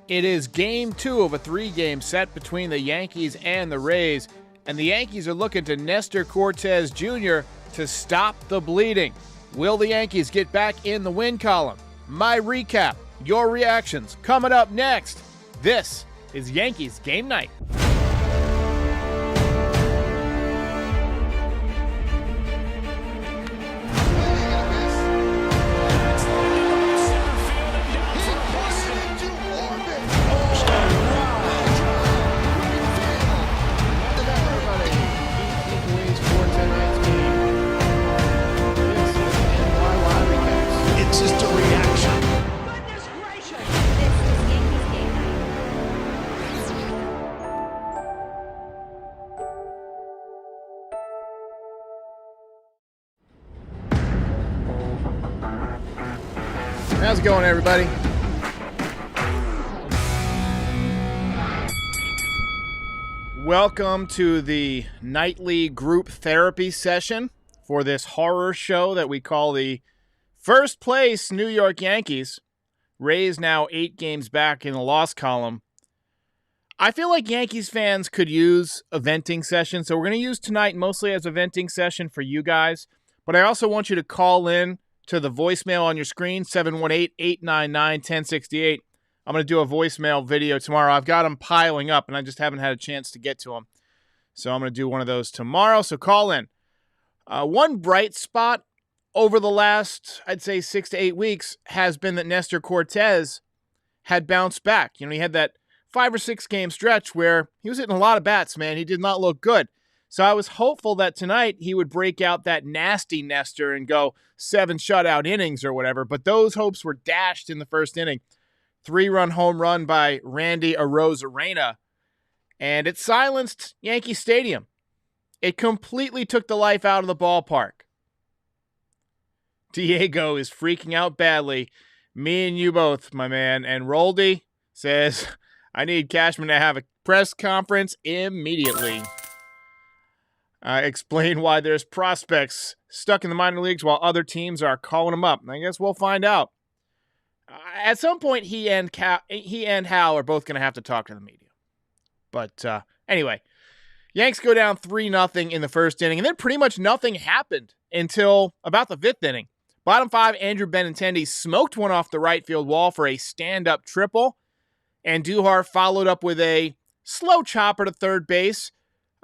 It is game 2 of a 3-game set between the Yankees and the Rays, and the Yankees are looking to Nestor Cortes Jr. to stop the bleeding. Will the Yankees get back in the win column? My recap, your reactions, coming up next. This is Yankees Game Night. How's it going, everybody? Welcome to the nightly group therapy session for this horror show that we call the First Place New York Yankees. Rays now 8 games back in the loss column. I feel like Yankees fans could use a venting session, so we're going to use tonight mostly as a venting session for you guys. But I also want you to call in to the voicemail on your screen, 718-899-1068. I'm going to do a voicemail video tomorrow. I've got them piling up, and I just haven't had a chance to get to them. So I'm going to do one of those tomorrow, so call in. One bright spot over the last, I'd say, 6 to 8 weeks has been that Nestor Cortes had bounced back. You know, he had that 5 or 6 game stretch where he was hitting a lot of bats, man. He did not look good. So I was hopeful that tonight he would break out that nasty Nestor and go 7 shutout innings or whatever, but those hopes were dashed in the first inning. 3-run home run by Randy Arozarena, and it silenced Yankee Stadium. It completely took the life out of the ballpark. Diego is freaking out badly. Me and you both, my man. And Roldy says, I need Cashman to have a press conference immediately. Explain why there's prospects stuck in the minor leagues while other teams are calling them up. I guess we'll find out. At some point, he and Hal are both going to have to talk to the media. But anyway, Yanks go down 3-0 in the first inning, and then pretty much nothing happened until about the 5th inning. Bottom 5, Andrew Benintendi smoked one off the right field wall for a stand-up triple, and Duhar followed up with a slow chopper to third base.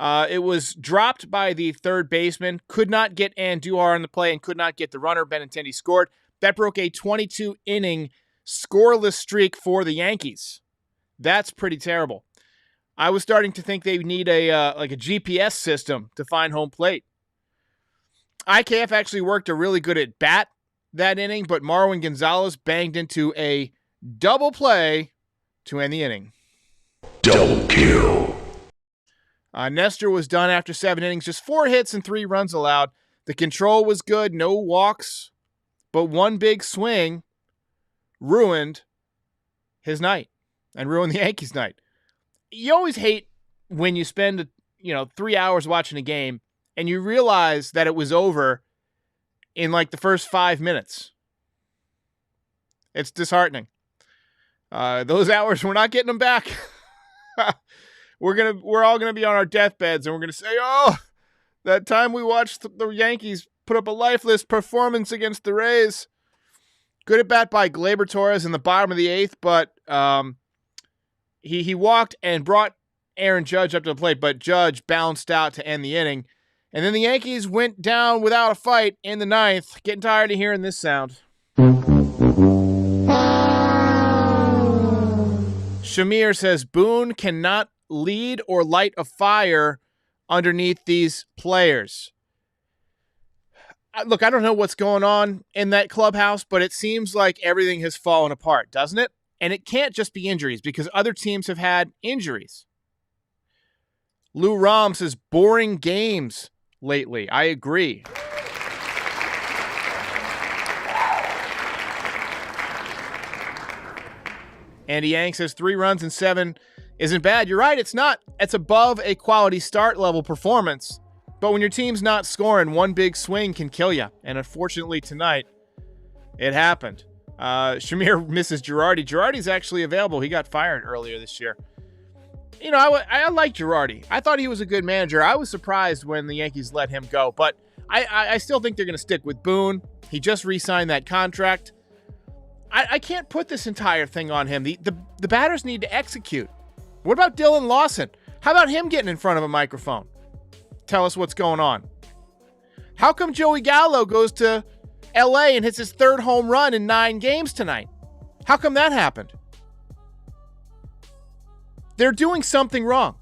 It was dropped by the third baseman, could not get Andujar on the play and could not get the runner. Benintendi scored. That broke a 22-inning scoreless streak for the Yankees. That's pretty terrible. I was starting to think they need a GPS system to find home plate. IKF actually worked a really good at bat that inning, but Marwin Gonzalez banged into a double play to end the inning. Double kill. Nestor was done after 7 innings, just 4 hits and 3 runs allowed. The control was good, no walks, but one big swing ruined his night and ruined the Yankees' night. You always hate when you spend 3 hours watching a game and you realize that it was over in like the first 5 minutes. It's disheartening. Those hours, we're not getting them back. We're all gonna be on our deathbeds, and we're gonna say, "Oh, that time we watched the Yankees put up a lifeless performance against the Rays." Good at bat by Gleyber Torres in the bottom of the 8th, but he walked and brought Aaron Judge up to the plate, but Judge bounced out to end the inning, and then the Yankees went down without a fight in the 9th. Getting tired of hearing this sound. Shamir says Boone cannot lead or light a fire underneath these players. Look, I don't know what's going on in that clubhouse, but it seems like everything has fallen apart, doesn't it? And it can't just be injuries because other teams have had injuries. Lou Rom says boring games lately. I agree. Andy Yang says 3 runs and 7 isn't bad. You're right, it's not. It's above a quality start level performance, But when your team's not scoring, one big swing can kill you. And unfortunately tonight, it happened. Shamir misses Girardi. Girardi's actually available. He got fired earlier this year. You know, I like Girardi. I thought he was a good manager. I was surprised when the Yankees let him go. But I still think they're going to stick with Boone. He just re-signed that contract. I can't put this entire thing on him. The batters need to execute. What about Dylan Lawson? How about him getting in front of a microphone? Tell us what's going on. How come Joey Gallo goes to LA and hits his third home run in 9 games tonight? How come that happened? They're doing something wrong.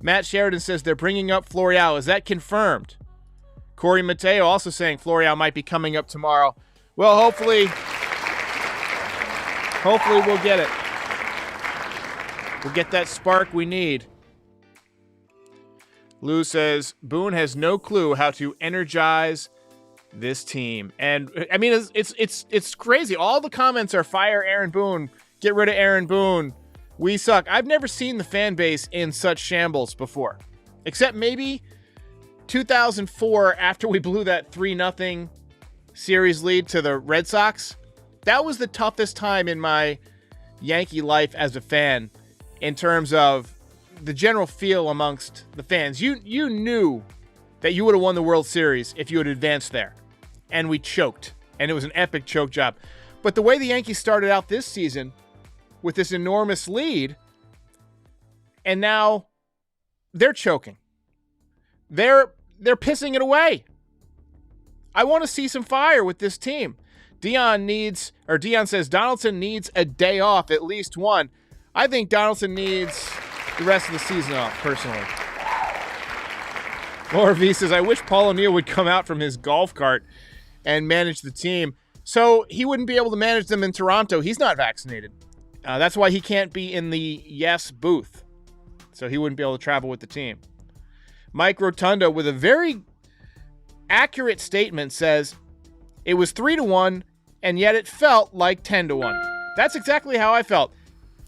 Matt Sheridan says they're bringing up Florial. Is that confirmed? Corey Mateo also saying Florial might be coming up tomorrow. Well, hopefully we'll get it. We'll get that spark we need. Lou says Boone has no clue how to energize this team. And I mean, it's crazy. All the comments are fire Aaron Boone, get rid of Aaron Boone, we suck. I've never seen the fan base in such shambles before, except maybe 2004 after we blew that 3-0 series lead to the Red Sox. That was the toughest time in my Yankee life as a fan in terms of the general feel amongst the fans. You knew that you would have won the World Series if you had advanced there. And we choked. And it was an epic choke job. But the way the Yankees started out this season with this enormous lead, and now they're choking. They're pissing it away. I want to see some fire with this team. Dion says Donaldson needs a day off, at least one. I think Donaldson needs the rest of the season off, personally. Laura V says, I wish Paul O'Neill would come out from his golf cart and manage the team. So he wouldn't be able to manage them in Toronto. He's not vaccinated. That's why he can't be in the yes booth. So he wouldn't be able to travel with the team. Mike Rotunda, with a very accurate statement, says, it was 3-1, and yet it felt like 10-1. That's exactly how I felt.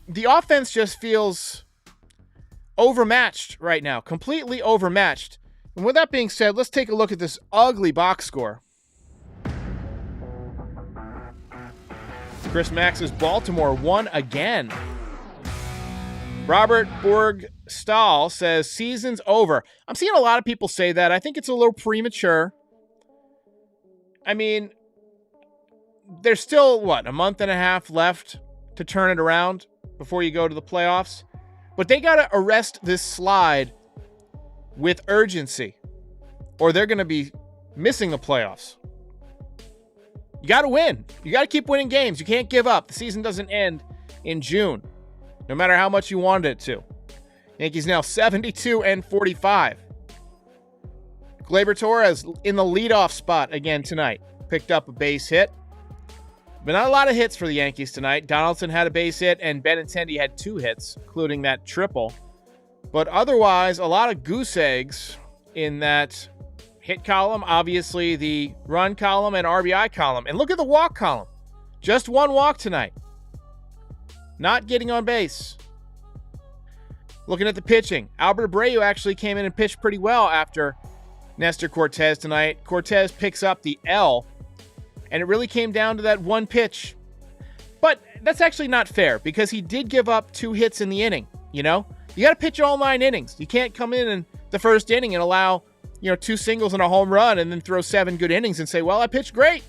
The offense just feels overmatched right now, completely overmatched. And with that being said, let's take a look at this ugly box score. Chris Mack says Baltimore won again. Robert Borg-Stahl says season's over. I'm seeing a lot of people say that. I think it's a little premature. I mean, there's still, a month and a half left to turn it around before you go to the playoffs. But they got to arrest this slide with urgency, or they're going to be missing the playoffs. You got to win. You got to keep winning games. You can't give up. The season doesn't end in June, no matter how much you wanted it to. Yankees now 72-45. Gleyber Torres in the leadoff spot again tonight. Picked up a base hit. But not a lot of hits for the Yankees tonight. Donaldson had a base hit, and Benintendi had 2 hits, including that triple. But otherwise, a lot of goose eggs in that hit column. Obviously, the run column and RBI column. And look at the walk column. Just 1 walk tonight. Not getting on base. Looking at the pitching. Albert Abreu actually came in and pitched pretty well after Nestor Cortez tonight. Cortez picks up the L. And it really came down to that one pitch. But that's actually not fair because he did give up 2 hits in the inning, you know? You got to pitch all 9 innings. You can't come in the first inning and allow, 2 singles and a home run and then throw 7 good innings and say, well, I pitched great.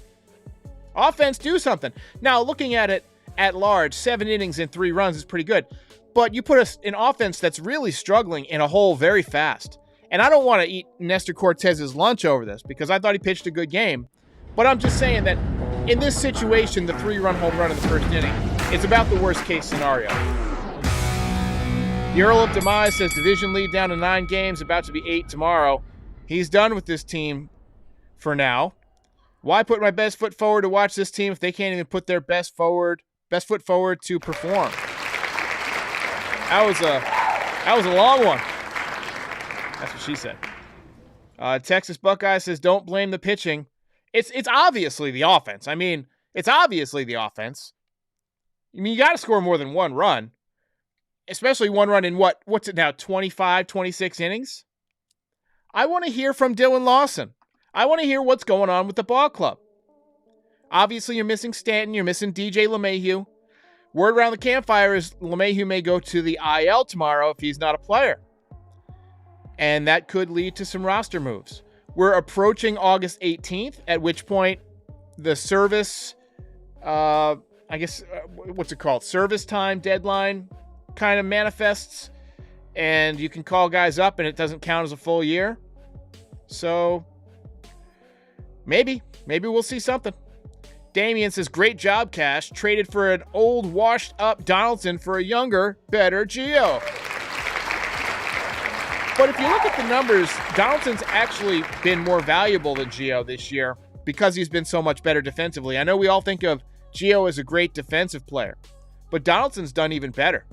Offense, do something. Now, looking at it at large, 7 innings and 3 runs is pretty good. But you put an offense that's really struggling in a hole very fast. And I don't want to eat Nestor Cortez's lunch over this because I thought he pitched a good game. But I'm just saying that in this situation, the 3-run home run in the first inning, it's about the worst case scenario. The Earl of Demise says division lead down to 9 games, about to be 8 tomorrow. He's done with this team for now. Why put my best foot forward to watch this team if they can't even put their best foot forward to perform? That was a long one. That's what she said. Texas Buckeye says don't blame the pitching. It's obviously the offense. I mean, it's obviously the offense. I mean, you got to score more than 1 run, especially 1 run in what's it now, 25, 26 innings? I want to hear from Dylan Lawson. I want to hear what's going on with the ball club. Obviously, you're missing Stanton. You're missing DJ LeMahieu. Word around the campfire is LeMahieu may go to the IL tomorrow if he's not a player. And that could lead to some roster moves. We're approaching August 18th, at which point the service, what's it called? Service time deadline kind of manifests. And you can call guys up and it doesn't count as a full year. So maybe we'll see something. Damian says, great job, Cash. Traded for an old, washed-up Donaldson for a younger, better Gio. But if you look at the numbers, Donaldson's actually been more valuable than Gio this year because he's been so much better defensively. I know we all think of Gio as a great defensive player, but Donaldson's done even better.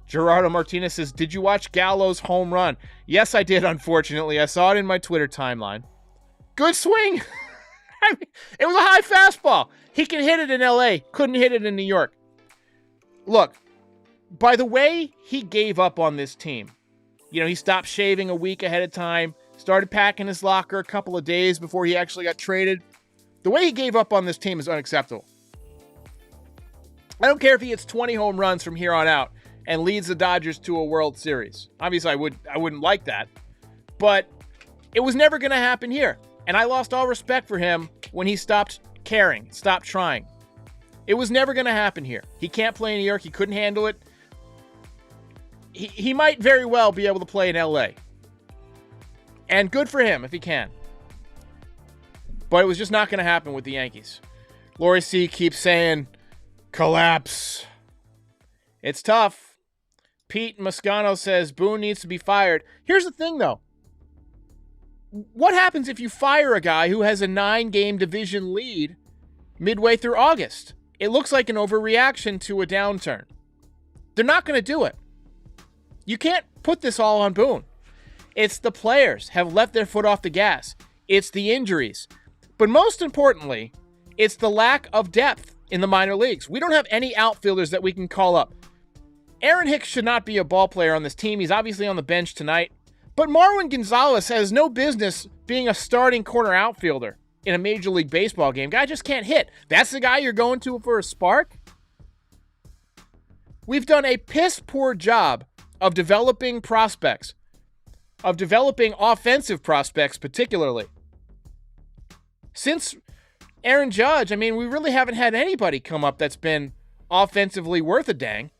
Gerardo Martinez says, did you watch Gallo's home run? Yes, I did, unfortunately. I saw it in my Twitter timeline. Good swing. I mean, it was a high fastball. He can hit it in L.A., couldn't hit it in New York. Look, by the way he gave up on this team, he stopped shaving a week ahead of time, started packing his locker a couple of days before he actually got traded. The way he gave up on this team is unacceptable. I don't care if he hits 20 home runs from here on out and leads the Dodgers to a World Series. Obviously, I wouldn't like that. But it was never going to happen here. And I lost all respect for him when he stopped caring, stopped trying. It was never going to happen here. He can't play in New York. He couldn't handle it. He might very well be able to play in L.A. And good for him if he can. But it was just not going to happen with the Yankees. Lori C. keeps saying, collapse. It's tough. Pete Moscano says Boone needs to be fired. Here's the thing, though. What happens if you fire a guy who has a 9-game division lead midway through August? It looks like an overreaction to a downturn. They're not going to do it. You can't put this all on Boone. It's the players have left their foot off the gas. It's the injuries. But most importantly, it's the lack of depth in the minor leagues. We don't have any outfielders that we can call up. Aaron Hicks should not be a ball player on this team. He's obviously on the bench tonight. But Marwin Gonzalez has no business being a starting corner outfielder in a Major League Baseball game. Guy just can't hit. That's the guy you're going to for a spark? We've done a piss-poor job of developing prospects, of developing offensive prospects particularly. Since Aaron Judge, we really haven't had anybody come up that's been offensively worth a dang.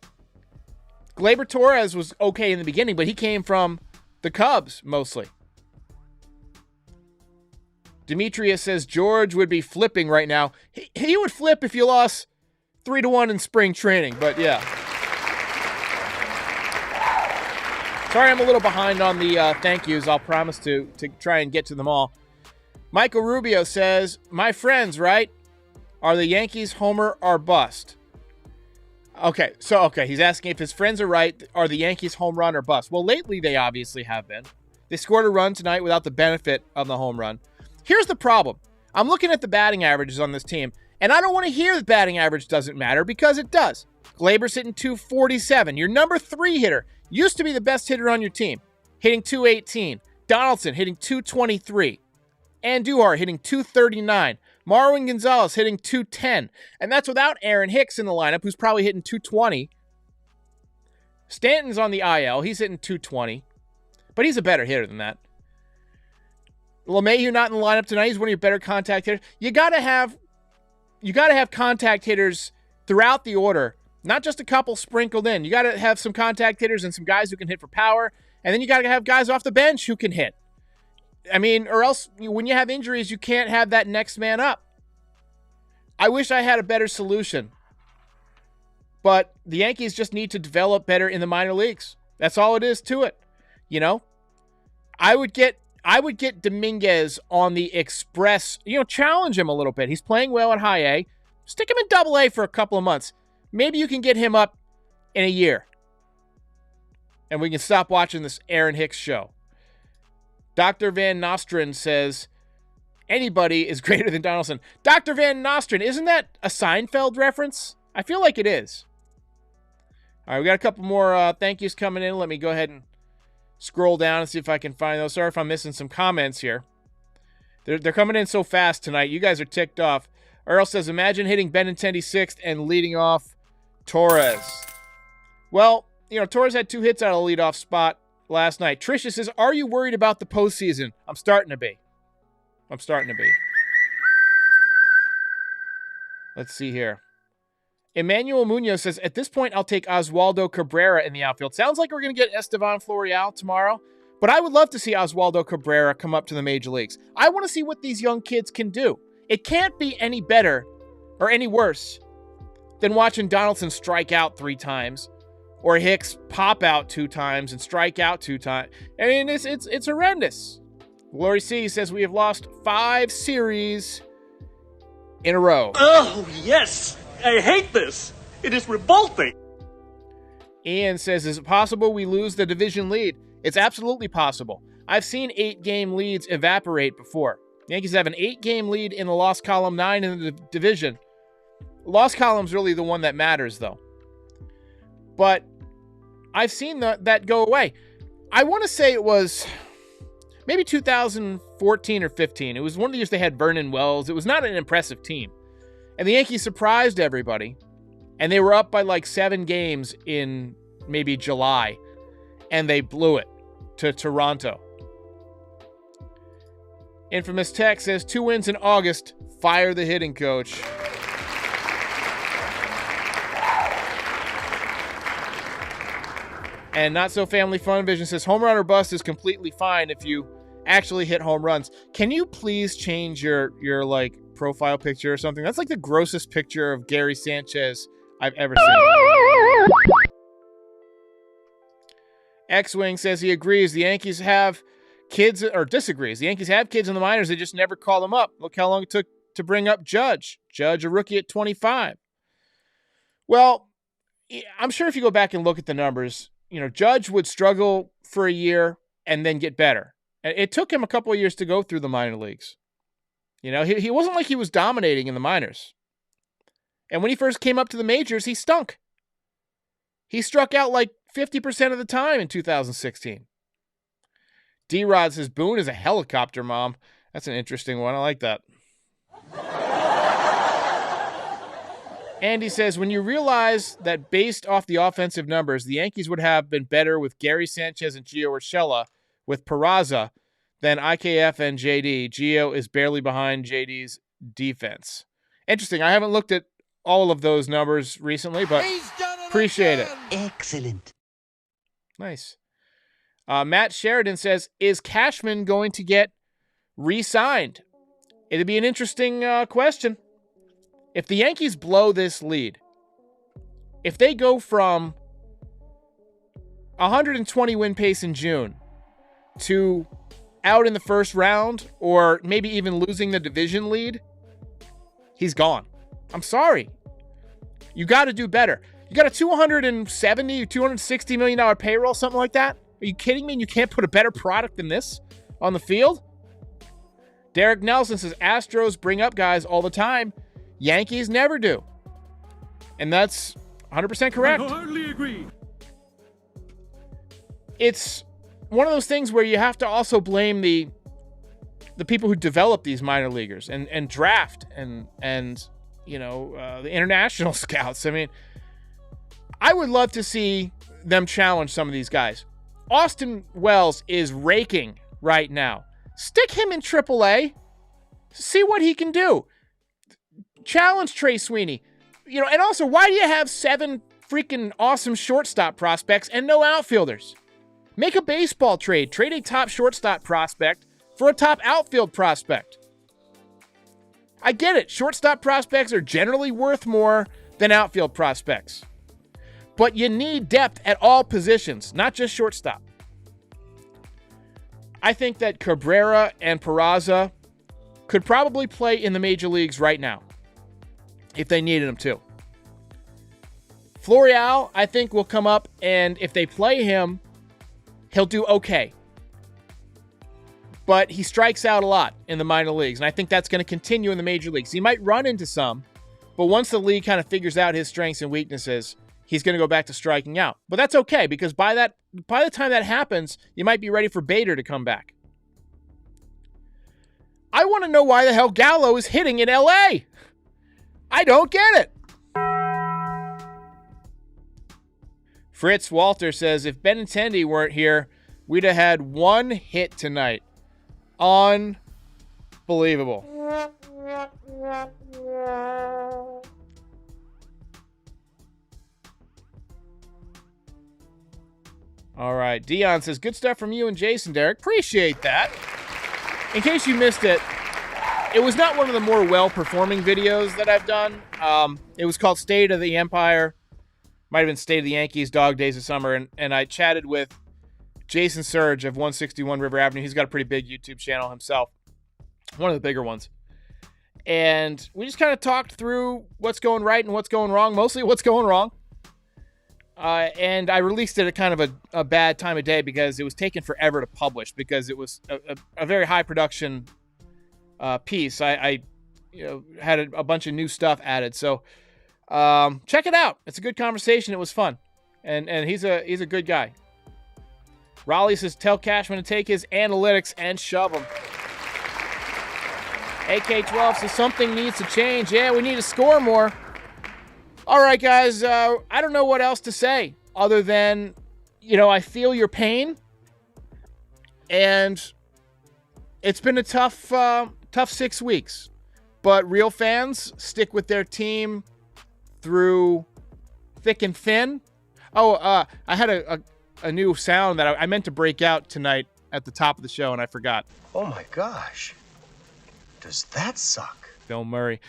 Gleyber Torres was okay in the beginning, but he came from the Cubs, mostly. Demetrius says George would be flipping right now. He would flip if you lost 3-1 in spring training, but yeah. Sorry I'm a little behind on the thank yous. I'll promise to try and get to them all. Michael Rubio says, my friends, right? Are the Yankees homer or bust? Okay, he's asking if his friends are right. Are the Yankees home run or bust? Well, lately they obviously have been. They scored a run tonight without the benefit of the home run. Here's the problem. I'm looking at the batting averages on this team, and I don't want to hear the batting average doesn't matter because it does. Gleyber's hitting 247. Your number 3 hitter used to be the best hitter on your team, hitting 218. Donaldson hitting 223. Andujar hitting 239. Marwin Gonzalez hitting 210. And that's without Aaron Hicks in the lineup, who's probably hitting 220. Stanton's on the IL. He's hitting 220. But he's a better hitter than that. LeMahieu not in the lineup tonight. He's one of your better contact hitters. You gotta have contact hitters throughout the order, not just a couple sprinkled in. You gotta have some contact hitters and some guys who can hit for power, and then you gotta have guys off the bench who can hit. Or else when you have injuries, you can't have that next man up. I wish I had a better solution. But the Yankees just need to develop better in the minor leagues. That's all it is to it. I would get Dominguez on the Express, challenge him a little bit. He's playing well at high A. Stick him in double A for a couple of months. Maybe you can get him up in a year. And we can stop watching this Aaron Hicks show. Dr. Van Nostrand says, anybody is greater than Donaldson. Dr. Van Nostrand, isn't that a Seinfeld reference? I feel like it is. All right, we got a couple more thank yous coming in. Let me go ahead and scroll down and see if I can find those. Sorry if I'm missing some comments here. They're coming in so fast tonight. You guys are ticked off. Earl says, imagine hitting Benintendi 6th and leading off Torres. Well, Torres had 2 hits out of the leadoff spot last night. Tricia says, are you worried about the postseason? I'm starting to be. Let's see here. Emmanuel Munoz says, at this point, I'll take Oswaldo Cabrera in the outfield. Sounds like we're going to get Estevan Florial tomorrow, but I would love to see Oswaldo Cabrera come up to the major leagues. I want to see what these young kids can do. It can't be any better or any worse than watching Donaldson strike out 3 times or Hicks pop out 2 times and strike out 2 times. I mean, it's horrendous. Glory C says we have lost 5 series in a row. Oh, yes! I hate this! It is revolting! Ian says, is it possible we lose the division lead? It's absolutely possible. I've seen 8-game leads evaporate before. The Yankees have an 8-game lead in the loss column, 9 in the division. The loss column's really the one that matters, though. But I've seen that go away. I want to say it was maybe 2014 or 15. It was one of the years they had Vernon Wells. It was not an impressive team. And the Yankees surprised everybody. And they were up by like 7 games in maybe July. And they blew it to Toronto. Infamous Tech says 2 wins in August. Fire the hitting coach. And Not So Family Fun Vision says home run or bust is completely fine if you actually hit home runs. Can you please change your like profile picture or something? That's like the grossest picture of Gary Sanchez I've ever seen. X-Wing says he agrees the Yankees have kids, or disagrees. The Yankees have kids in the minors. They just never call them up. Look how long it took to bring up Judge. Judge, a rookie at 25. Well, I'm sure if you go back and look at the numbers, Judge would struggle for a year and then get better. It took him a couple of years to go through the minor leagues. He wasn't like he was dominating in the minors. And when he first came up to the majors, he stunk. He struck out like 50% of the time in 2016. D-Rod says, Boone is a helicopter mom. That's an interesting one. I like that. Andy says, when you realize that based off the offensive numbers, the Yankees would have been better with Gary Sanchez and Gio Urshela with Peraza than IKF and JD. Gio is barely behind JD's defense. Interesting. I haven't looked at all of those numbers recently, but appreciate it. Excellent. Nice. Matt Sheridan says, is Cashman going to get re-signed? It'd be an interesting question. If the Yankees blow this lead, if they go from 120 win pace in June to out in the first round or maybe even losing the division lead, he's gone. I'm sorry. You got to do better. You got a $270, $260 million payroll, something like that? Are you kidding me? And you can't put a better product than this on the field? Derek Nelson says, Astros bring up guys all the time. Yankees never do. And that's 100% correct. I hardly agree. It's one of those things where you have to also blame the people who develop these minor leaguers and draft and the international scouts. I mean, I would love to see them challenge some of these guys. Austin Wells is raking right now. Stick him in AAA. See what he can do. Challenge Trey Sweeney. And also, why do you have 7 freaking awesome shortstop prospects and no outfielders? Make a baseball trade. Trade a top shortstop prospect for a top outfield prospect. I get it. Shortstop prospects are generally worth more than outfield prospects. But you need depth at all positions, not just shortstop. I think that Cabrera and Peraza could probably play in the major leagues right now if they needed them to. Florial, I think, will come up, and if they play him, he'll do okay. But he strikes out a lot in the minor leagues, and I think that's going to continue in the major leagues. He might run into some, but once the league kind of figures out his strengths and weaknesses, he's going to go back to striking out. But that's okay, because by the time that happens, you might be ready for Bader to come back. I want to know why the hell Gallo is hitting in LA. I don't get it. Fritz Walter says, if Benintendi weren't here, we'd have had one hit tonight. Unbelievable. All right. Dion says, good stuff from you and Jason, Derek. Appreciate that. In case you missed it, it was not one of the more well-performing videos that I've done. It was called State of the Empire. Might have been State of the Yankees, Dog Days of Summer. And I chatted with Jason Surge of 161 River Avenue. He's got a pretty big YouTube channel himself. One of the bigger ones. And we just kind of talked through what's going right and what's going wrong. Mostly what's going wrong. And I released it at kind of a bad time of day because it was taking forever to publish, because it was a very high production piece. I had a bunch of new stuff added. So check it out. It's a good conversation. It was fun. And he's a good guy. Raleigh says, tell Cashman to take his analytics and shove them. AK12 says, something needs to change. Yeah, we need to score more. All right, guys, I don't know what else to say other than, I feel your pain. And it's been a tough 6 weeks. But real fans stick with their team through thick and thin. Oh, I had a new sound that I meant to break out tonight at the top of the show, and I forgot. Oh, my gosh. Does that suck? Bill Murray.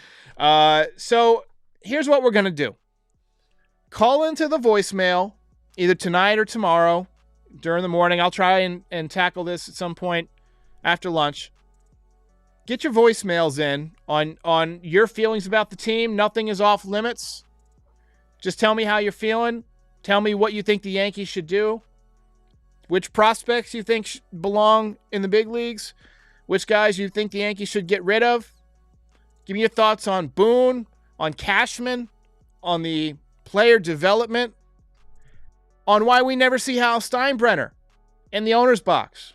So here's what we're going to do. Call into the voicemail either tonight or tomorrow during the morning. I'll try and tackle this at some point after lunch. Get your voicemails in on your feelings about the team. Nothing is off limits. Just tell me how you're feeling. Tell me what you think the Yankees should do. Which prospects you think belong in the big leagues. Which guys you think the Yankees should get rid of. Give me your thoughts on Boone, on Cashman, on the player development, on why we never see Hal Steinbrenner in the owner's box,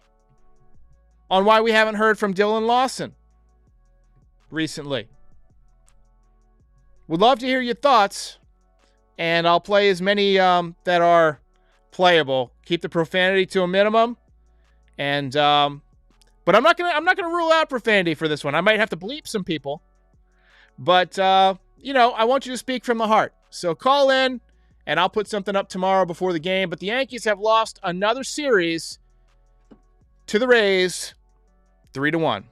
on why we haven't heard from Dylan Lawson recently. Would love to hear your thoughts, and I'll play as many that are playable. Keep the profanity to a minimum, and but I'm not gonna rule out profanity for this one. I might have to bleep some people, but I want you to speak from the heart. So call in, and I'll put something up tomorrow before the game. But the Yankees have lost another series to the Rays, 3-1.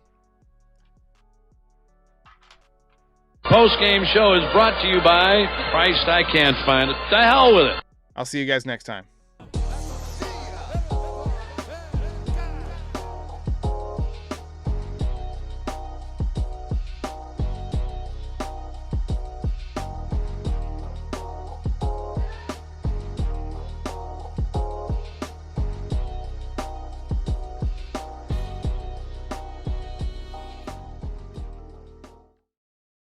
Postgame show is brought to you by Christ, I can't find it. The hell with it. I'll see you guys next time.